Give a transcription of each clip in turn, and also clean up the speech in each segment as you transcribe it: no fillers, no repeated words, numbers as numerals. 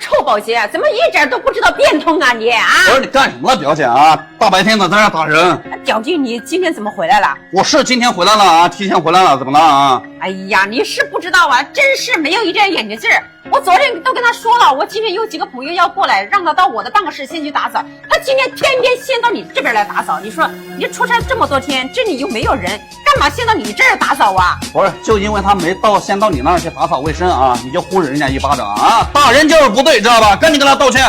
臭保洁，怎么一点都不知道变通啊你啊！不是你干什么了，表姐啊？大白天的在这打人。表弟，你今天怎么回来了？我是今天回来了啊，提前回来了，怎么了啊？哎呀，你是不知道啊，真是没有一点眼力劲儿。我昨天都跟他说了，我今天有几个朋友要过来，让他到我的办公室先去打扫。他今天偏偏先到你这边来打扫。你说你出差这么多天，这里又没有人，干嘛先到你这儿打扫啊？不是，就因为他没先到你那儿去打扫卫生啊，你就呼人家一巴掌啊？打人就是不对，知道吧？赶紧跟他道歉。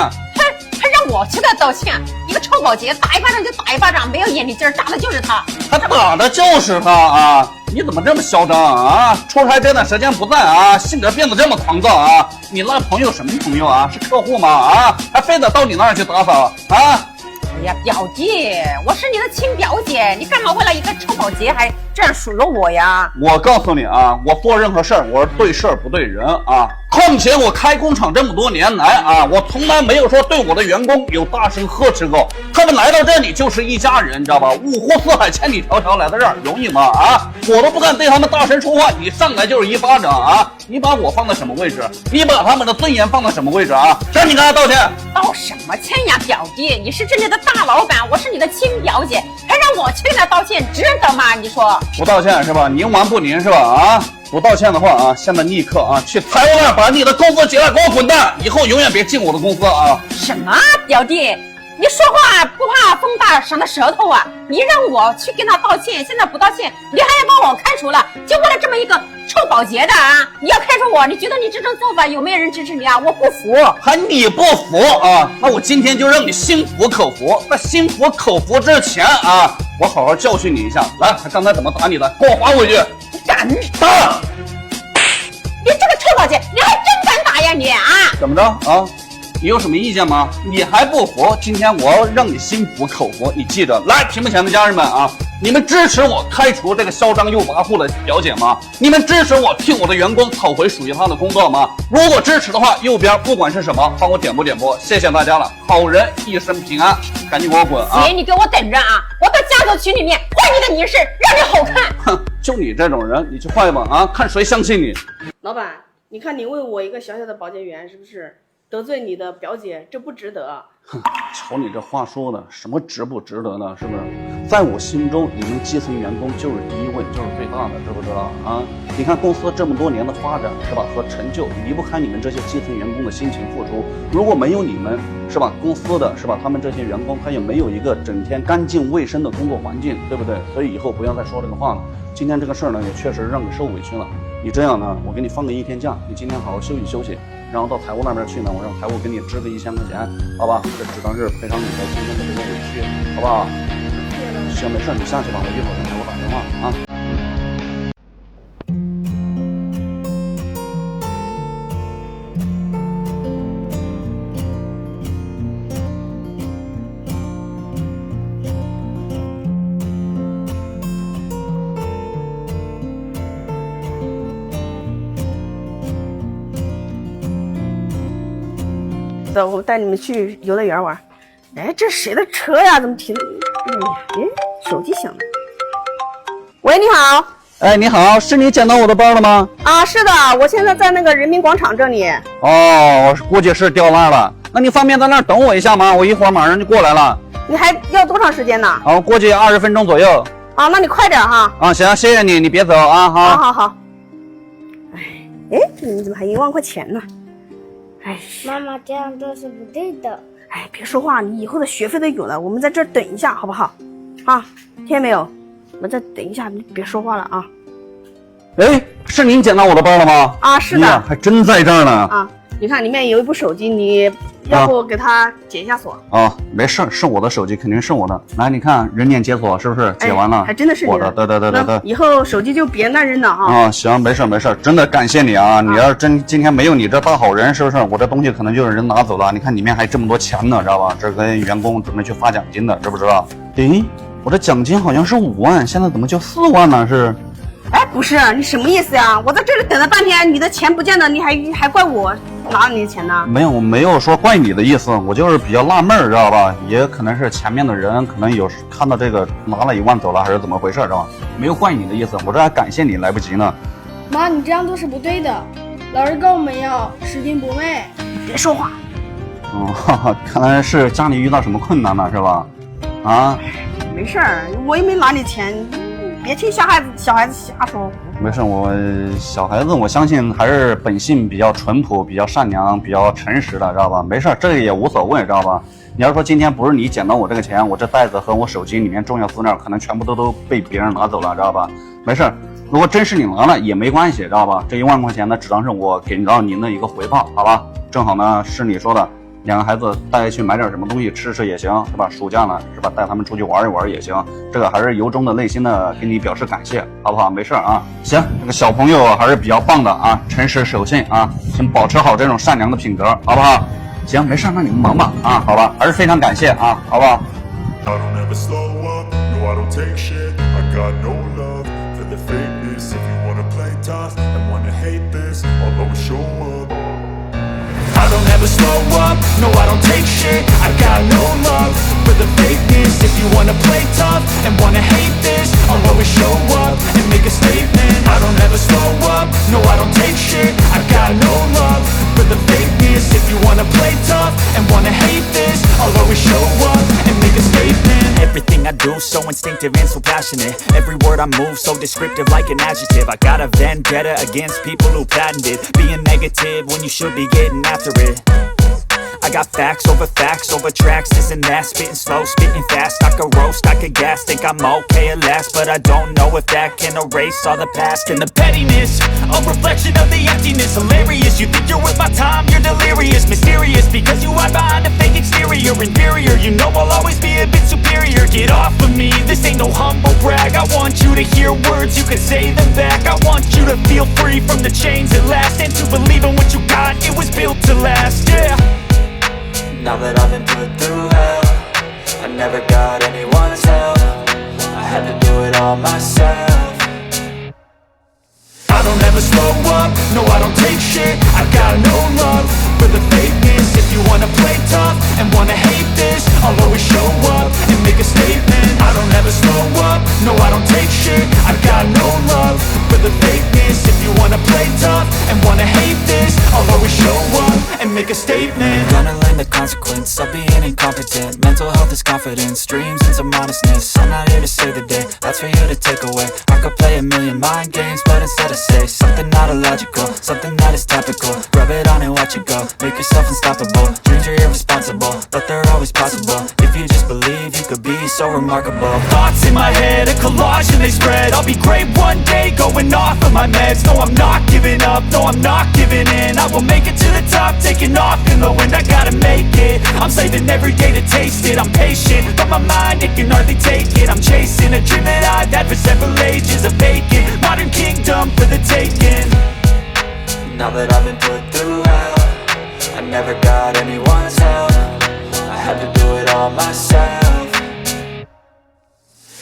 还让我去给他道歉？一个臭保洁，打一巴掌就打一巴掌，没有眼力劲儿，打的就是他。他打的就是他啊！你怎么这么嚣张啊？出差这段时间不在啊，性格变得这么狂躁啊？你那朋友什么朋友啊？是客户吗？啊，还非得到你那儿去打扫啊？哎呀，表弟，我是你的亲表姐，你干嘛为了一个臭保洁还这样数落我呀？我告诉你啊，我做任何事儿，我是对事儿不对人啊。况且我开工厂这么多年来啊，我从来没有说对我的员工有大声呵斥过。他们来到这里就是一家人，你知道吧？五湖四海千里迢迢来到这儿，容易吗？啊，我都不敢对他们大声说话，你上来就是一巴掌啊！你把我放在什么位置？你把他们的尊严放在什么位置啊？赶紧跟他道歉！道什么歉呀，表弟？你是这里的大老板，我是你的亲表姐，还让我去跟他道歉，值得吗？你说不道歉是吧？宁完不宁是吧？啊！不道歉的话啊，现在立刻啊去财务那儿把你的工资结了，给我滚蛋！以后永远别进我的公司啊！什么，表弟？你说话不怕风大赏的舌头啊？你让我去跟他道歉，现在不道歉，你还要把我开除了？就为了这么一个臭保洁的啊？你要开除我？你觉得你这种做法有没有人支持你啊？我不服。还你不服啊？那我今天就让你心服口服。在心服口服之前啊，我好好教训你一下。来，他刚才怎么打你的？给我还回去！你敢打！你这个臭保洁，你还真敢打呀你啊？怎么着啊？你有什么意见吗？你还不服？今天我要让你心服口服，你记着。来，屏幕前的家人们啊，你们支持我开除这个嚣张又跋扈的表姐吗？你们支持我替我的员工讨回属于他的工作吗？如果支持的话，右边不管是什么，帮我点播，谢谢大家了。好人一生平安，赶紧给我滚啊！姐，你给我等着啊！我到家族群里面坏你的名声，让你好看。哼，就你这种人，你去坏吧啊！看谁相信你。老板，你看你为我一个小小的保洁员，是不是得罪你的表姐？这不值得。哼，瞧你这话说的，什么值不值得呢？是不是？在我心中，你们基层员工就是第一位，就是最大的，知不知道啊？你看公司这么多年的发展，是吧？和成就离不开你们这些基层员工的辛勤付出。如果没有你们，是吧？公司的是吧？他们这些员工，他也没有一个整天干净卫生的工作环境，对不对？所以以后不要再说这个话了。今天这个事儿呢，也确实让你受委屈了。你这样呢，我给你放个1天假，你今天好好休息休息，然后到财务那边去呢，我让财务给你支个1000块钱，好吧？这只当是赔偿你的今天的这个委屈，好不好？行，没事，你下去吧，我一会儿给财务打电话啊。走，我带你们去游乐园玩。哎，这谁的车呀？怎么停？手机响了。喂，你好。哎，你好，是你捡到我的包了吗？啊，是的，我现在在那个人民广场这里。哦，我估计是掉那儿了。那你方便在那儿等我一下吗？我一会儿马上就过来了。你还要多长时间呢？好，估计20分钟左右。啊，那你快点哈。啊，行，谢谢你，你别走啊，好。好。哎，这里面怎么还1万块钱呢？哎，妈妈这样做是不对的。哎，别说话，你以后的学费都有了，我们在这儿等一下，好不好？啊，听见没有？我们再等一下，你别说话了啊。哎，是您捡到我的包了吗？啊，是的，还真在这儿呢。啊，你看里面有一部手机，你要不给它解一下锁？哦，没事，是我的手机，肯定是我的。来，你看人脸解锁是不是解完了？还真的是我的，对。以后手机就别乱扔了啊。啊，行，没事，真的感谢你啊！你要是今天没有你这大好人，是不是？我这东西可能就有人拿走了。你看里面还这么多钱呢，知道吧？这跟员工准备去发奖金的，知不知道？诶，我这奖金好像是5万，现在怎么就4万呢？是？哎，不是，你什么意思呀？我在这里等了半天，你的钱不见了，你还怪我拿了你的钱呢？没有，我没有说怪你的意思，我就是比较纳闷，知道吧？也可能是前面的人可能有看到这个拿了1万走了，还是怎么回事，知道吧？没有怪你的意思，我这还感谢你来不及呢。妈，你这样做是不对的，老师告我们要拾金不昧。别说话，哦，哈哈，看来是家里遇到什么困难了是吧？啊？没事儿，我也没拿你钱，别听小孩子瞎说。没事，小孩子我相信还是本性比较淳朴、比较善良、比较诚实的，知道吧？没事，这个也无所谓，知道吧？你要说今天不是你捡到我这个钱，我这袋子和我手机里面重要资料可能全部都被别人拿走了，知道吧？没事，如果真是你拿了也没关系，知道吧？这1万块钱呢，只当是我给到您的一个回报，好吧？正好呢是你说的。2个孩子带去买点什么东西吃吃也行，是吧？暑假呢，是吧？带他们出去玩一玩也行。这个还是由衷的内心的给你表示感谢，好不好？没事啊。行，这个小朋友还是比较棒的啊，诚实守信啊，请保持好这种善良的品格，好不好？行，没事，那你们忙吧啊，好吧？还是非常感谢啊，好不好？ I don't ever slow up, no I don't take shit. I got no love for the fakeness. If you wanna play tough and wanna hate this, I'll always show up. I don't ever slow up, no I don't take shit. I got no love for the fakeness. If you wanna play tough and wanna hate this, I'll always show up and make a statement. I don't ever slow up, no I don't take shit. I got no love for the fakeness. If you wanna play tough and wanna hate this, I'll always show up and make a statement. Everything I do so instinctive and so passionate. Every word I move so descriptive like an adjective. I got a vendetta against people who patented being negative when you should be getting after it. I got facts over tracks, this and that. Spitting slow, spitting fast. I could roast, I could gas. Think I'm okay at last, but I don't know if that can erase all the past. And the pettiness, a reflection of the emptiness. Hilarious, you think you're worth my time, you're delirious. Mysterious, because you hide behind a fake exterior. Inferior, you know I'll always be a bit superior. Get off of me, this ain't no humble brag. I want you to hear words, you can say them back. I want you to feel free from the chains at last, and to believe in what you got, it was built to last, yeah. Now that I've been put through hell, I never got anyone's help. I had to do it all myself. I don't ever slow up, no I don't take shit. I got no love for the fakeness. If you wanna play tough and wanna hate this, I'll always show up and make a statement. I don't ever slow up, no I don't take shit. I got no love for the fakeness. If you wanna play tough and wanna hate this, I'll always show up and make a statement. Gonna learn the consequence of being incompetent. Mental health is confidence, dreams and some honestness. I'm not here to save the day, that's for you to take away. I could play a million mind games, but instead I say something not illogical, something that is topical. Rub it on and watch it go, make yourself unstoppable. Dreams are irresponsible, but they're always possible. If you just believe, you could be so remarkable. Thoughts in my head, a collage and they spread. I'll be great one day, going off of my meds. No, I'm not giving up, no, I'm not giving in. I will make it to the top, taking off in the wind. I gotta make it, I'm saving every day to taste it. I'm patient, but my mind, it can hardly take it. I'm chasing a dream that I've had for several ages. A vacant, modern kingdom for the taking. Now that I've been put through hell, I never got anyone's help. I had to do it all myself.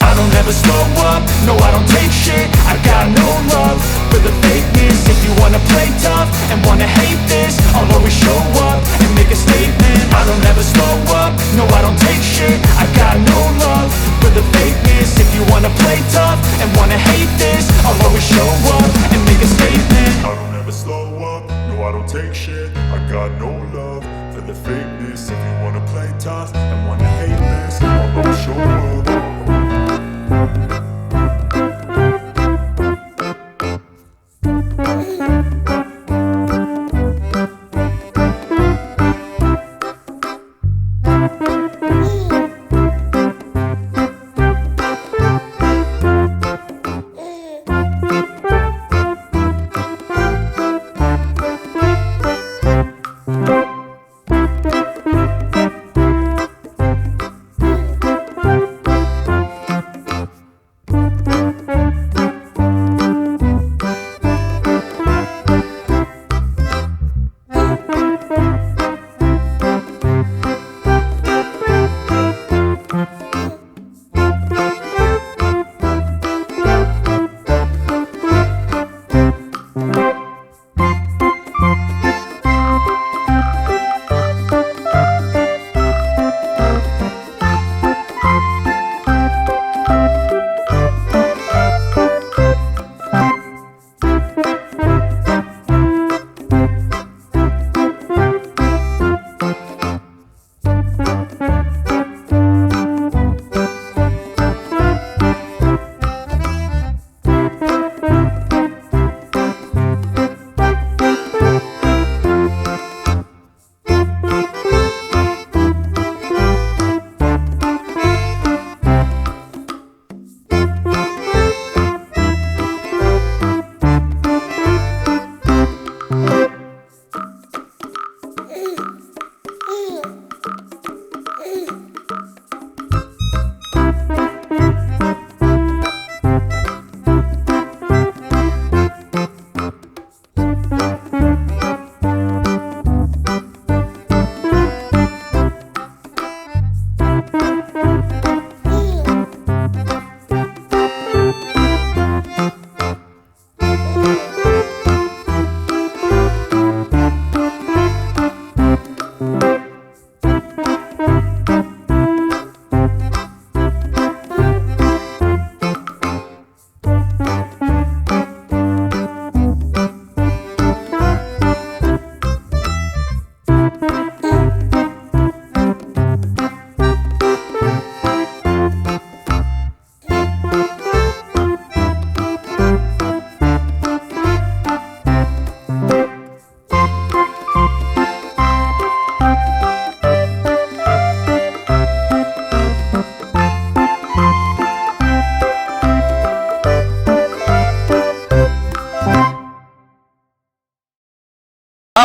I don't ever slow up, no I don't take shit. I got no love for the fakeness. If you wanna play tough and wanna hate this, I'll always show up and make a statement. I don't ever slow up, no I don't take shit. I got no love for the fakeness. If you wanna play tough and wanna hate this, I'll always show up and make a statement. I don't ever slow up, no I don't take shit. I got no love for the fakeness. If you wanna play tough and wanna hate this, I'll always show up.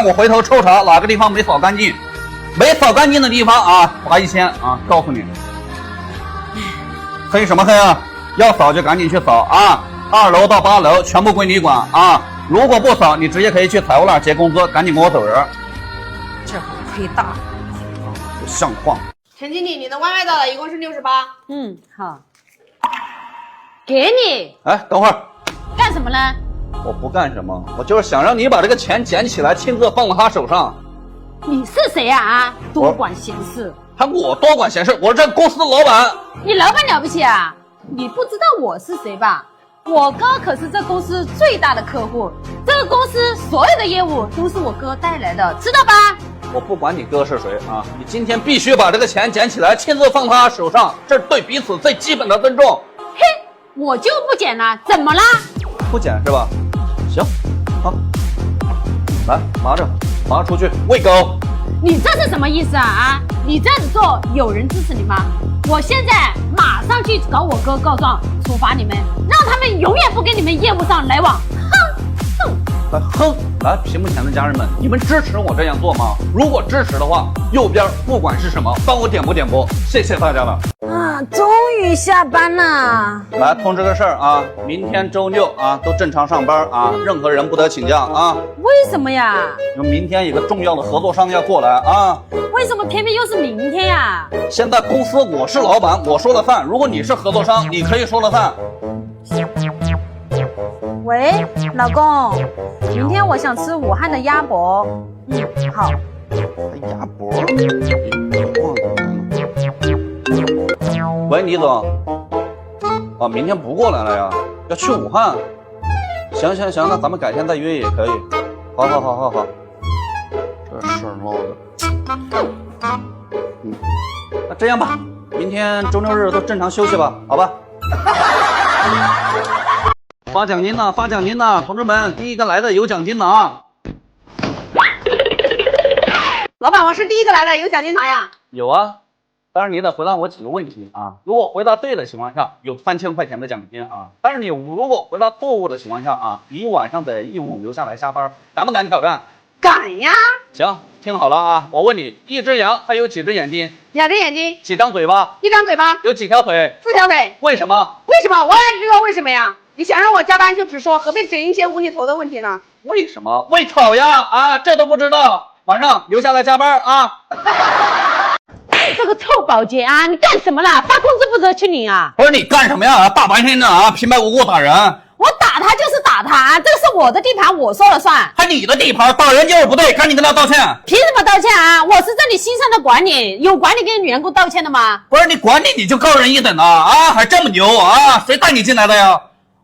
我回头抽查哪个地方没扫干净，没扫干净的地方啊，罚1000啊！告诉你，黑什么黑啊？要扫就赶紧去扫啊！2楼到8楼全部归你管啊！如果不扫，你直接可以去财务那儿结工资，赶紧给我走人。这回亏大了。不像话！陈经理，你的外卖到了，一共是68。嗯，好，给你。哎，等会儿，干什么呢？我不干什么，我就是想让你把这个钱捡起来，亲自放到他手上。你是谁呀？啊，多管闲事。还我多管闲事？我是这公司的老板。你老板了不起啊？你不知道我是谁吧？我哥可是这公司最大的客户，这个公司所有的业务都是我哥带来的，知道吧？我不管你哥是谁啊，你今天必须把这个钱捡起来，亲自放他手上，这是对彼此最基本的尊重。嘿，我就不捡了，怎么啦？不捡是吧？行，好，来拿着，拿出去喂狗。你这是什么意思啊？啊，你这样子做有人支持你吗？我现在马上去找我哥告状，处罚你们，让他们永远不跟你们业务上来往。来哼，来屏幕前的家人们，你们支持我这样做吗？如果支持的话，右边不管是什么，帮我点播，谢谢大家了。啊，终于下班了。来通知个事儿啊，明天周6啊都正常上班啊，任何人不得请假啊。为什么呀？因为明天有个重要的合作商要过来啊。为什么偏偏又是明天呀？现在公司我是老板，我说了算。如果你是合作商，你可以说了算。喂，老公，明天我想吃武汉的鸭脖。嗯，好。鸭脖？喂，李总。啊，明天不过来了呀？要去武汉？行，那咱们改天再约也可以。好。这事儿闹的。那这样吧，明天周6日都正常休息吧，好吧？发奖金呢，同志们，第一个来的有奖金拿啊！老板，我是第一个来的，有奖金拿呀。有啊，当然你得回答我几个问题啊。如果回答对的情况下，有3000块钱的奖金啊。但是你如果回答错误的情况下啊，你晚上得义务留下来下班，敢不敢挑战？敢呀！行，听好了啊，我问你，一只羊它有几只眼睛2只眼睛，几张嘴巴1张嘴巴，有几条腿4条腿。为什么？为什么？我也知道为什么呀。你想让我加班就直说，何必整一些无厘头的问题呢？为什么？为吵呀啊，这都不知道，晚上留下来加班啊！这个臭保洁啊，你干什么啦？发工资不得去领啊？不是你干什么呀？大白天的啊，平白无故打人。我打他就是打他，这是我的地盘，我说了算。还你的地盘，打人就是不对，赶紧跟他道歉。凭什么道歉啊？我是这里新上的管理，有管理跟员工道歉的吗？不是你管理你就高人一等啊，还这么牛啊？谁带你进来的呀？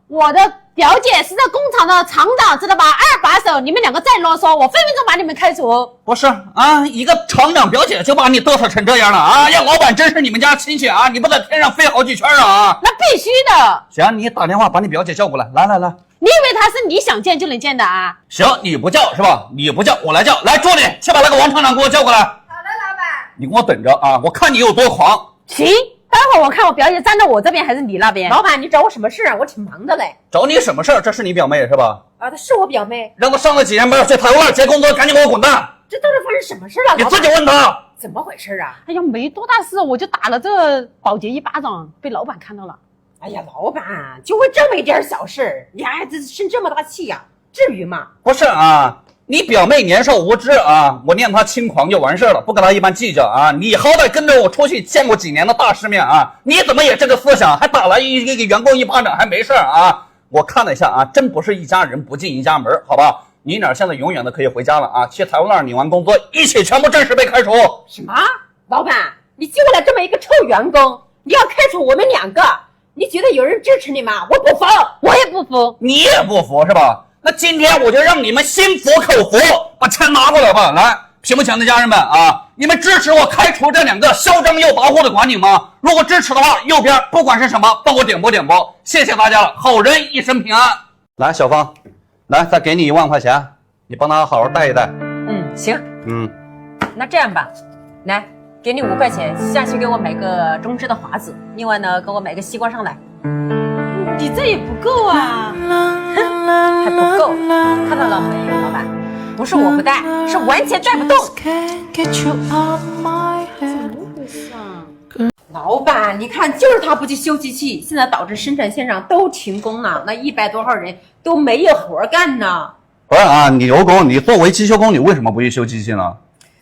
我的表姐是这工厂的厂长，知道吧？2把手，你们2个再啰嗦，我分分钟把你们开除。不是啊，一个厂长表姐就把你嘚瑟成这样了啊！要老板真是你们家亲戚啊，你不在天上飞好几圈啊！那必须的。行，你打电话把你表姐叫过来，来。你以为他是你想见就能见的啊？行，你不叫是吧？你不叫我来叫，来助理，去把那个王厂长给我叫过来。好的，老板。你给我等着啊，我看你有多狂。行。待会儿我看我表姐站在我这边还是你那边。老板，你找我什么事啊？我挺忙的嘞。找你什么事儿？这是你表妹是吧？啊，她是我表妹。让她上了几天班去台湾结工资，赶紧给我滚蛋！这都是发生什么事了？你自己问她。怎么回事啊？哎呀，没多大事，我就打了这保洁1巴掌，被老板看到了。哎呀，老板，就为这么一点小事，你还生这么大气呀？至于吗？不是啊。你表妹年少无知啊，我念她轻狂就完事了，不跟她一般计较啊。你好歹跟着我出去见过几年的大世面啊，你怎么也这个思想，还打了一个员工1巴掌还没事啊？我看了一下啊，真不是一家人不进一家门，好吧？你俩现在永远的可以回家了啊，去台湾那儿领完工资，一起全部正式被开除。什么？老板，你进来这么一个臭员工，你要开除我们2个，你觉得有人支持你吗？我不服，我也不服，你也不服是吧？那今天我就让你们心服口服，把钱拿过来吧。来，屏幕前的家人们啊，你们支持我开除这2个嚣张又跋扈的管理吗？如果支持的话，右边不管是什么，帮我点播，谢谢大家了，好人一生平安。来，小芳，来，再给你1万块钱，你帮他好好带一带。行，那这样吧，来，给你5块钱，下去给我买个中支的华子，另外呢，给我买个西瓜上来。你这也不够啊，还不够，看到了没，老板？不是我不带，是完全带不动。老板，你看，就是他不去修机器，现在导致生产线上都停工了，那100多号人都没有活干呢。不是啊，你油工，你作为机修工，你为什么不去修机器呢？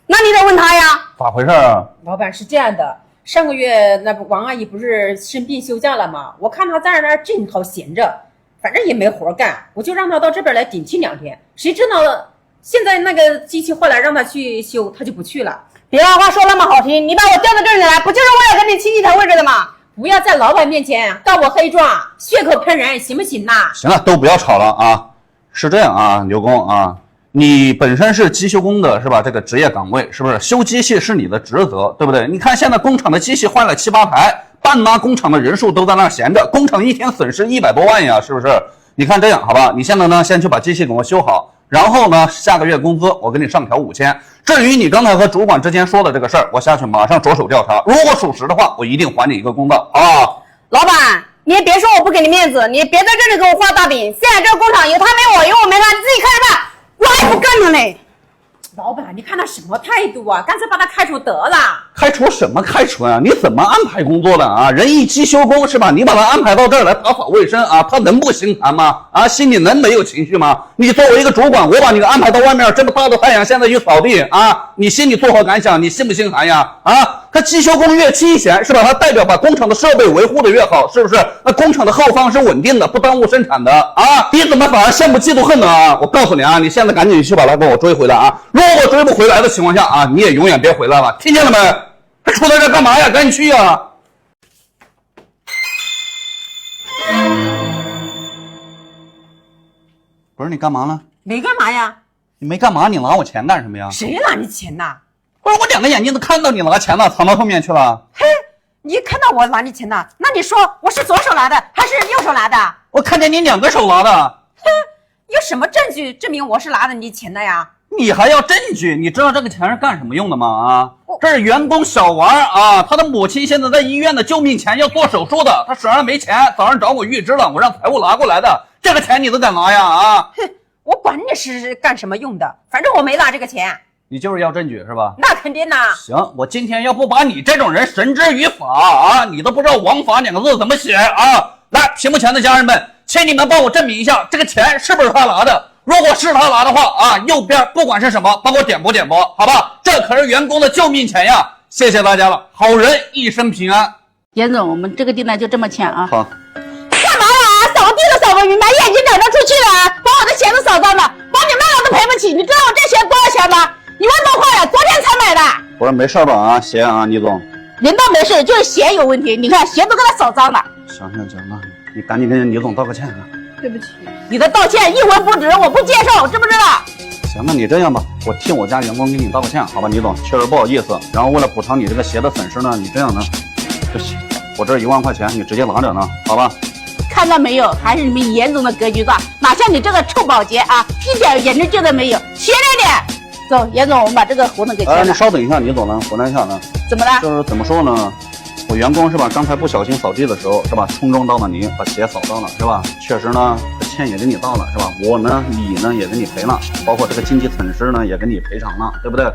那你得问他呀。咋回事啊？老板是这样的，上个月那王阿姨不是生病休假了吗？我看她在那儿正好闲着，反正也没活干，我就让她到这边来顶替2天。谁知道现在那个机器坏了，让她去修，她就不去了。别把话说那么好听，你把我调到这里来，不就是为了跟你亲戚谈位置的吗？不要在老板面前告我黑状，血口喷人，行不行呐？行了，都不要吵了啊！是这样啊，刘工啊，你本身是机修工的是吧？这个职业岗位是不是？修机器是你的职责，对不对？你看现在工厂的机器坏了7、8台，半拉工厂的人数都在那闲着，工厂一天损失100多万呀，是不是？你看这样好吧？你现在呢，先去把机器给我修好，然后呢，下个月工资我给你上调5000。至于你刚才和主管之间说的这个事儿，我下去马上着手调查，如果属实的话，我一定还你一个公道啊！老板，你也别说我不给你面子，你别在这里给我画大饼。现在这个工厂有他没我，有我没他，你自己看着办。我还不干了嘞！老板，你看他什么态度啊？干脆把他开除得了。开除什么开除啊？你怎么安排工作的啊？人一机修工是吧？你把他安排到这儿来打扫卫生啊，他能不心寒吗？啊，心里能没有情绪吗？你作为一个主管，我把你安排到外面这么大的太阳，现在去扫地啊，你心里作何感想？你心不心寒呀？啊，他机修工越清闲是吧？他代表把工厂的设备维护的越好，是不是？那工厂的后方是稳定的，不耽误生产的啊！你怎么反而羡慕嫉妒恨呢啊？我告诉你啊，你现在赶紧去把他给我追回来啊！如果追不回来的情况下啊，你也永远别回来了，听见了没？还出在这干嘛呀？赶紧去呀！不是你干嘛呢？没干嘛呀？你没干嘛，你拿我钱干什么呀？谁拿你钱呐？不是我2个眼睛都看到你拿钱了，藏到后面去了。嘿，你看到我拿你钱呐？那你说我是左手拿的还是右手拿的？我看见你2个手拿的。哼，有什么证据证明我是拿的你钱的呀？你还要证据？你知道这个钱是干什么用的吗？啊，这是员工小王啊，他的母亲现在在医院的救命钱要做手术的，他手上没钱，早上找我预支了，我让财务拿过来的。这个钱你都敢拿呀？啊，哼，我管你是干什么用的，反正我没拿这个钱。你就是要证据是吧？那肯定啦。行，我今天要不把你这种人绳之于法啊，你都不知道王法2个字怎么写啊！来，屏幕前的家人们，请你们帮我证明一下，这个钱是不是他拿的？如果是他拿的话啊，右边不管是什么，帮我点拨点拨，好吧？这可是员工的救命钱呀！谢谢大家了，好人一生平安。严总，我们这个订单就这么签啊。好。干嘛呀？扫地都扫不匀，把眼睛整得出去了，把我的钱都扫脏了，把你卖了都赔不起。你知道我这鞋多少钱吗？1万多块了，昨天才买的。我说没事吧啊，鞋啊，倪总。人倒没事，就是鞋有问题。你看鞋都给他扫脏了。行，你赶紧跟倪总道个歉啊。对不起，你的道歉一文不值，我不接受，知不知道？行，那你这样吧，我替我家员工给你道个歉，好吧，倪总，确实不好意思。然后为了补偿你这个鞋的损失呢，你这样呢，我这1万块钱你直接拿着呢，好吧？看到没有，还是你们严总的格局大，哪像你这个臭保洁啊，一点眼力劲都没有，学着点。走，严总，我们把这个合同给签了。你稍等一下，倪总呢？回来一下呢。怎么了？就是怎么说呢？我员工是吧？刚才不小心扫地的时候是吧？冲撞到了你，把鞋扫到了是吧？确实呢，这钱也给你到了是吧？我呢，你呢也给你赔了，包括这个经济损失呢也给你赔偿了，对不对？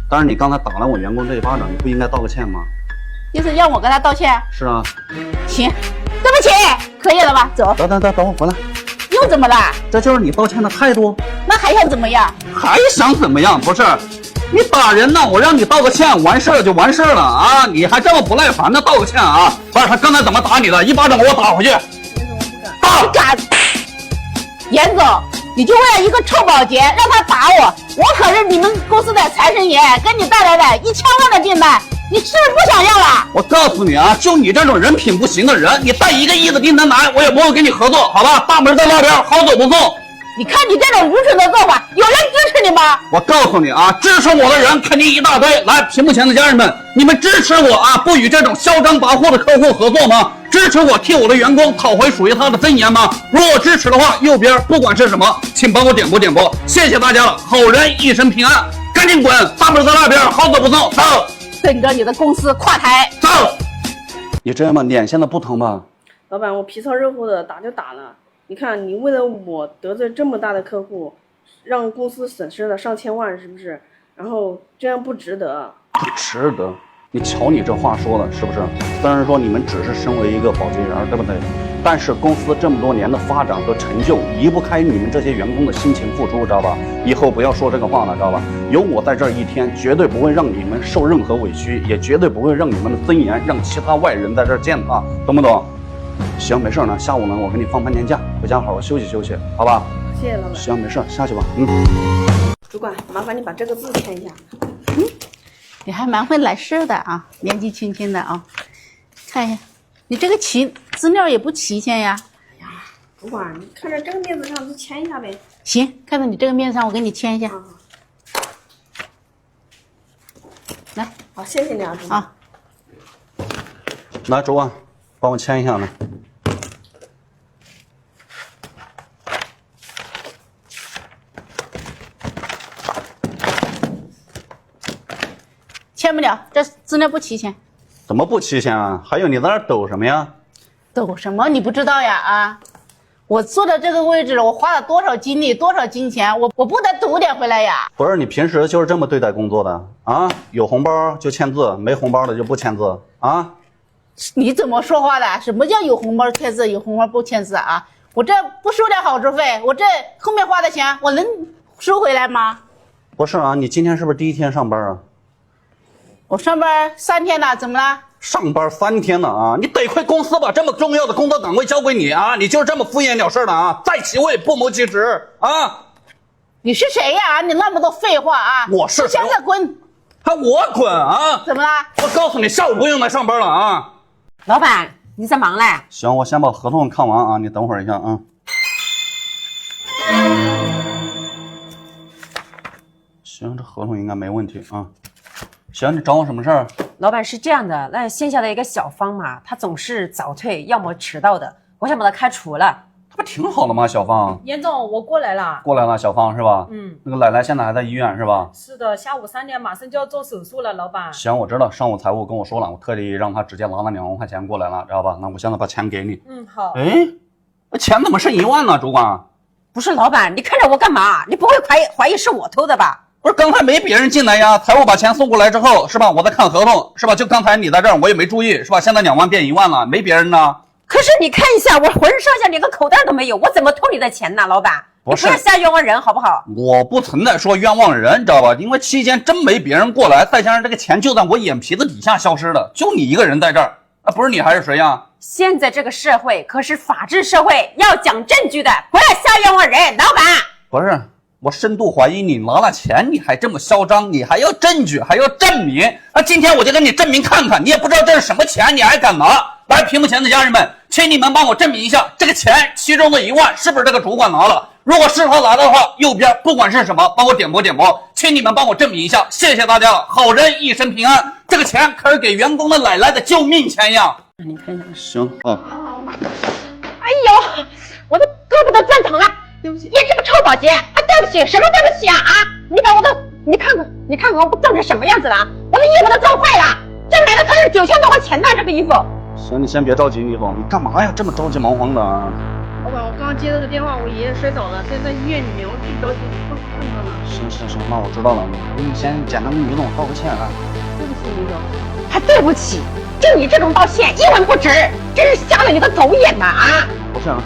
但是你刚才打了我员工这一巴掌，你不应该道个歉吗？意思让我跟他道歉？是啊。行，对不起，可以了吧？走。等我回来。又怎么了？这就是你道歉的态度？那还想怎么样？还想怎么样？不是。你打人呢，我让你道个歉，完事儿就完事儿了啊！你还这么不耐烦的道个歉啊？不是他刚才怎么打你的？一巴掌给我打回去！不敢！严总，你就为了一个臭保洁让他打我？我可是你们公司的财神爷，给你带来的1000万的订单，你是不是不想要了？我告诉你啊，就你这种人品不行的人，你带1个亿的订单来，我也不会跟你合作，好吧？大门在那边，好走不送。你看你这种愚蠢的做法，有人支持你吗？我告诉你啊，支持我的人肯定一大堆。来，屏幕前的家人们，你们支持我啊，不与这种嚣张跋扈的客户合作吗？支持我替我的员工讨回属于他的尊严吗？如果支持的话，右边不管是什么，请帮我点拨点拨。谢谢大家了，好人一生平安。赶紧滚，大门在那边，好走不送，走。等着你的公司垮台，走。你这样吧，脸现在不疼吧？老板，我皮糙肉厚的打就打了。你看，你为了我得罪这么大的客户，让公司损失了上千万，是不是？然后这样不值得。不值得？你瞧你这话说的，是不是？虽然说你们只是身为一个保洁员，对不对？但是公司这么多年的发展和成就，离不开你们这些员工的辛勤付出，知道吧？以后不要说这个话了，知道吧？有我在这一天，绝对不会让你们受任何委屈，也绝对不会让你们的尊严让其他外人在这儿践踏，懂不懂？行，没事呢。下午呢，我给你放半天假，回家好好休息休息，好吧？谢谢老板。行，没事，下去吧。主管，麻烦你把这个字签一下。你还蛮会来事的啊，年纪轻轻的啊。看一下，你这个资料也不齐全呀。主管，你看着这个面子上就签一下呗。行，看到你这个面子上，我给你签一下。来，好，谢谢你啊，主管。来，主管，帮我签一下呢。签不了，这资料不齐全。怎么不齐全啊？还有你在那儿抖什么呀？抖什么？你不知道呀？啊，我坐在这个位置了，我花了多少精力，多少金钱，我不得抖点回来呀？不是，你平时就是这么对待工作的啊？有红包就签字，没红包的就不签字啊？你怎么说话的？什么叫有红包签字，有红包不签字啊？我这不收点好处费，我这后面花的钱我能收回来吗？不是啊，你今天是不是第一天上班啊？我上班3天了，怎么了？上班3天了啊！你得亏公司把这么重要的工作岗位交给你啊！你就是这么敷衍了事的啊！在其位不谋其职啊！你是谁呀？你那么多废话啊！我是谁？现在滚！还我滚啊？怎么了？我告诉你，下午不用来上班了啊！老板，你在忙嘞？行，我先把合同看完啊，你等会儿一下啊。行，这合同应该没问题啊。行，你找我什么事儿？老板是这样的，那线下的一个小芳嘛，她总是早退，要么迟到的，我想把她开除了。这不挺好的吗？小芳，严总，我过来了。过来了，小芳是吧？那个奶奶现在还在医院是吧？是的，下午3点马上就要做手术了，老板。行，我知道，上午财务跟我说了，我特地让他直接拿了2万块钱过来了，知道吧？那我现在把钱给你。好。哎，钱怎么是1万呢？主管，不是老板，你看着我干嘛？你不会怀疑是我偷的吧？不是，刚才没别人进来呀，财务把钱送过来之后，是吧？我在看合同，是吧？就刚才你在这儿，我也没注意，是吧？现在2万变1万了，没别人呢。可是你看一下，我浑身上下连个口袋都没有，我怎么偷你的钱呢，老板？不是，你不要瞎冤枉人，好不好？我不存在说冤枉人，知道吧？因为期间真没别人过来，再加上这个钱就在我眼皮子底下消失的，就你一个人在这儿，啊，不是你还是谁呀？现在这个社会可是法治社会，要讲证据的，不要瞎冤枉人，老板。不是。我深度怀疑你拿了钱，你还这么嚣张，你还要证据，还要证明。那今天我就给你证明看看，你也不知道这是什么钱，你还敢拿？来，屏幕前的家人们，请你们帮我证明一下，这个钱其中的1万是不是这个主管拿了？如果是他拿的话，右边不管是什么，帮我点播点播，请你们帮我证明一下，谢谢大家了，好人一生平安。这个钱可是给员工的奶奶的救命钱呀！你看一下。行啊。哎呦，我的胳膊都转疼了。对不起，你这个臭保洁啊！对不起，什么对不起啊？你把我的，你看看我脏成什么样子了啊！我的衣服都撞坏了，这买的可是9000多块钱的这个衣服。行，你先别着急，李总，你干嘛呀？这么着急忙慌的啊？老板，我刚刚接了个电话，我爷爷摔倒了，现在医院里面，我最着急不看他了。行，那我知道了，你先简单跟李总道个歉啊。对不起，李总。还对不起？就你这种道歉一文不值，真是瞎了你的狗眼呐啊！不是啊。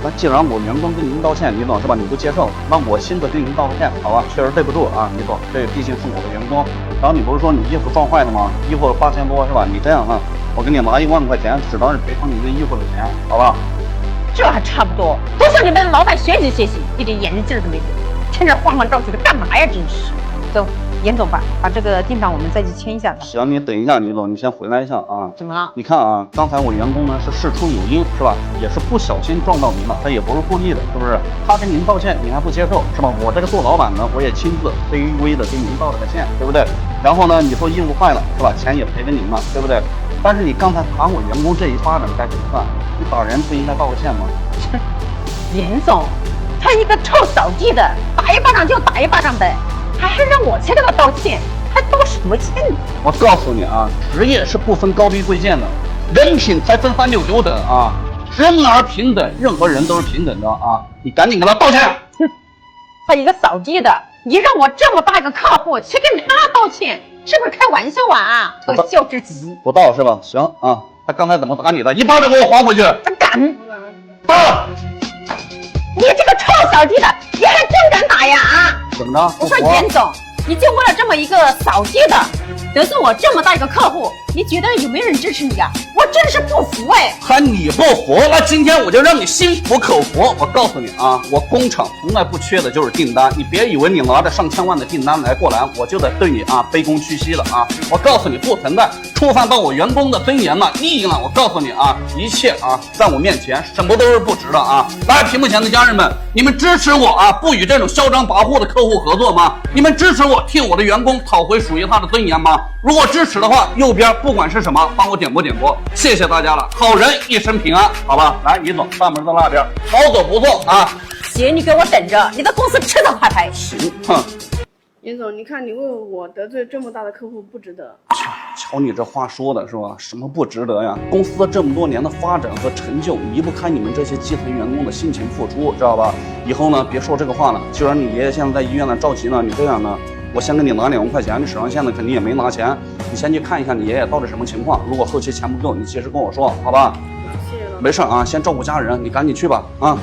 那既然我员工跟您道歉，李总是吧？你不接受，那我亲自跟您道个歉，好吧？确实对不住啊，李总，这毕竟是我的员工。然后你不是说你衣服撞坏了吗？衣服8000多是吧？你这样啊，我给你拿1万块钱，只当是赔偿你这衣服的钱，好吧？这还差不多，多向你们老板学习学习，一点眼力劲儿都没有，天天慌慌张张的干嘛呀？真是。走，严总把这个订单我们再去签一下。行，你等一下，李总，你先回来一下啊。怎么了？你看啊，刚才我员工呢是事出有因，是吧？也是不小心撞到您了，他也不是故意的，是不是？他跟您道歉，你还不接受，是吧？我这个做老板呢，我也亲自卑微的跟您道了个歉，对不对？然后呢，你说衣服坏了，是吧？钱也赔给您了，对不对？但是你刚才打我员工这一巴掌该怎么办？你打人不应该道个歉吗？严总，他一个臭扫地的，打一巴掌就打一巴掌的。还让我去给他道歉，还道什么歉呢？我告诉你啊，职业是不分高低贵贱的，人品才分3、6、9等啊，人而平等，任何人都是平等的啊！你赶紧给他道歉。他一个扫地的，你让我这么大一个客户去跟他道歉，是不是开玩笑啊？可笑之极。不到是吧？行啊，他刚才怎么打你的？一巴掌给我还回去！他敢！打！你这个臭扫地的，你还真敢打呀啊！怎么着？我说严总，你就为了这么一个扫地的，得罪我这么大一个客户，你觉得有没有人支持你呀？我真是不服哎！还你不服？那今天我就让你心服口服。我告诉你啊，我工厂从来不缺的就是订单，你别以为你拿着上千万的订单来过来，我就得对你啊卑躬屈膝了啊！我告诉你不存在，触犯到我员工的尊严了、利益了。我告诉你啊，一切啊在我面前什么都是不值的啊！来，屏幕前的家人们，你们支持我啊，不与这种嚣张跋扈的客户合作吗？你们支持我替我的员工讨回属于他的尊严吗？如果支持的话，右边不管是什么，帮我点播点播，谢谢大家了。好人一生平安，好吧？来，李总，大门在那边，好走不错啊。行，你给我等着，你的公司迟早垮台。行，哼。严总，你看你为我得罪这么大的客户不值得。瞧你这话说的是吧？什么不值得呀？公司这么多年的发展和成就，离不开你们这些基层员工的辛勤付出，知道吧？以后呢，别说这个话了。既然你爷爷现在在医院呢着急呢，你这样呢，我先给你拿2万块钱，你手上现在肯定也没拿钱，你先去看一看你爷爷到底什么情况。如果后期钱不够，你及时跟我说，好吧？谢谢了。没事啊，先照顾家人，你赶紧去吧啊！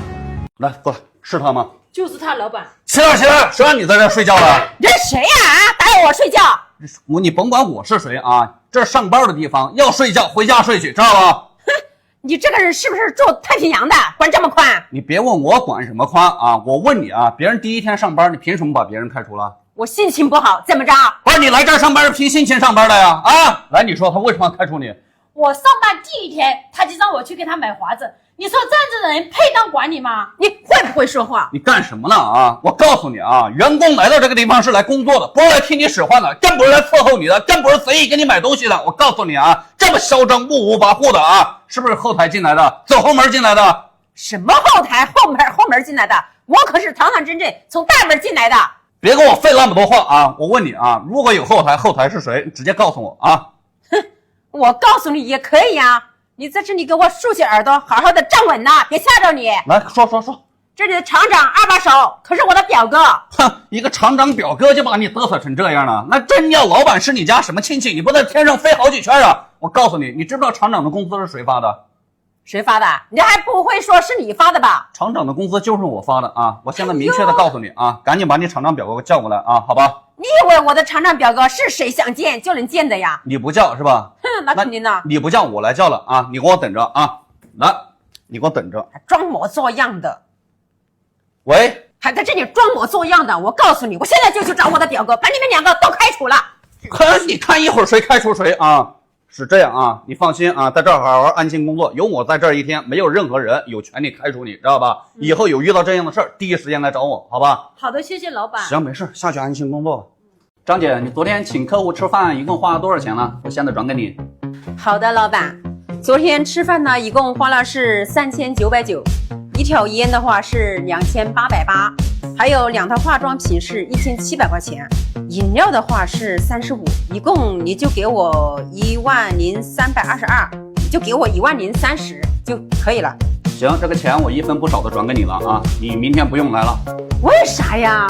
来，过来，是他吗？就是他，老板。起来，起来，谁让你在这睡觉了？这是谁呀？打扰我睡觉？你甭管我是谁啊，这是上班的地方，要睡觉回家睡去，知道吧？哼，你这个人是不是住太平洋的？管这么宽？你别问我管什么宽啊！我问你啊，别人第一天上班，你凭什么把别人开除了？我心情不好，怎么着？不是你来这儿上班是凭心情上班的呀？啊，来，你说他为什么要开除你？我上班第一天，他就让我去给他买华子。你说这样子的人配当管理吗？你会不会说话？你干什么呢啊？我告诉你啊，员工来到这个地方是来工作的，不是来听你使唤的，更不是来伺候你的，更不是随意给你买东西的。我告诉你啊，这么嚣张不无跋扈的啊，是不是后台进来的？走后门进来的？什么后台后门进来的？我可是堂堂正正从大门进来的。别跟我费那么多话啊！我问你啊，如果有后台，后台是谁？直接告诉我啊！哼，我告诉你也可以啊。你在这里给我竖起耳朵，好好的站稳呐，别吓着你。来说。这里的厂长二把手可是我的表哥。哼，一个厂长表哥就把你嘚瑟成这样了，那真要老板是你家什么亲戚，你不在天上飞好几圈啊！我告诉你，你知不知道厂长的工资是谁发的？谁发的？你还不会说是你发的吧？厂长的工资就是我发的啊！我现在明确的告诉你啊，赶紧把你厂长表哥叫过来啊，好吧？你以为我的厂长表哥是谁想见就能见的呀？你不叫是吧？哼，那肯定的。你不叫我来叫了啊！你给我等着啊！来，你给我等着。还装模作样的。喂，还在这里装模作样的，我告诉你，我现在就去找我的表哥，把你们2个都开除了。你看一会儿谁开除谁啊？是这样啊，你放心啊，在这儿好好安心工作，有我在这儿一天，没有任何人有权利开除你，知道吧？以后有遇到这样的事儿，第一时间来找我，好吧？好的，谢谢老板。行，没事，下去安心工作吧。张姐，你昨天请客户吃饭一共花了多少钱呢？我现在转给你。好的，老板。昨天吃饭呢，一共花了是3990，一条烟的话是2880，还有2套化妆品是1700块钱，饮料的话是35，一共你就给我10322，你就给我10030就可以了。行，这个钱我1分不少的转给你了啊，你明天不用来了。为啥呀？